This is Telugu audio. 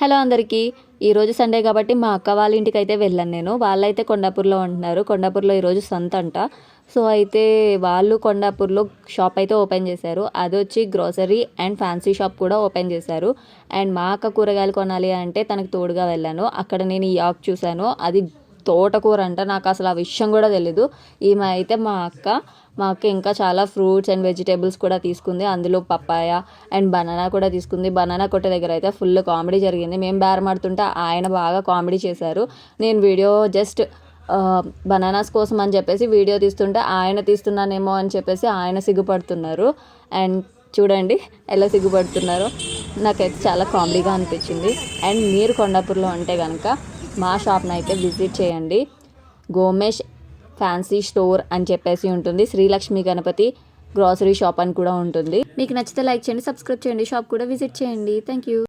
హలో అందరికీ. ఈరోజు సండే కాబట్టి మా అక్క వాళ్ళ ఇంటికి అయితే వెళ్ళాను నేను. వాళ్ళైతే కొండాపూర్లో ఉంటున్నారు. కొండాపూర్లో ఈరోజు సంత అంట. సో అయితే వాళ్ళు కొండాపూర్లో షాప్ అయితే ఓపెన్ చేశారు. అదొచ్చి గ్రోసరీ అండ్ ఫ్యాన్సీ షాప్ కూడా ఓపెన్ చేశారు. అండ్ మా అక్క కూరగాయలు కొనాలి అంటే తనకు తోడుగా వెళ్ళాను. అక్కడ నేను ఈ ఆకు చూశాను. అది తోటకూర అంట. నాకు అసలు ఆ విషయం కూడా తెలీదు. ఈమె అయితే మా అక్క ఇంకా చాలా ఫ్రూట్స్ అండ్ వెజిటేబుల్స్ కూడా తీసుకుంది. అందులో పప్పాయ అండ్ బనానా కూడా తీసుకుంది. బనానా కొట్టే దగ్గర అయితే ఫుల్ కామెడీ జరిగింది. మేము బేరమాడుతుంటే ఆయన బాగా కామెడీ చేశారు. నేను వీడియో జస్ట్ బనానాస్ కోసం అని చెప్పేసి వీడియో తీస్తుంటే ఆయన తీస్తున్నానేమో అని చెప్పేసి ఆయన సిగ్గుపడుతున్నారు. అండ్ చూడండి ఎలా సిగ్గుపడుతున్నారో. నాకైతే చాలా కామెడీగా అనిపించింది. అండ్ మీరు కొండాపూర్లో ఉంటే కనుక మా షాప్ని అయితే విజిట్ చేయండి. గోమేష్ ఫ్యాన్సీ స్టోర్ అని చెప్పేసి ఉంటుంది. శ్రీలక్ష్మి గణపతి గ్రాసరీ షాప్ అని కూడా ఉంటుంది. మీకు నచ్చితే లైక్ చేయండి, సబ్స్క్రైబ్ చేయండి, షాప్ కూడా విజిట్ చేయండి. Thank you.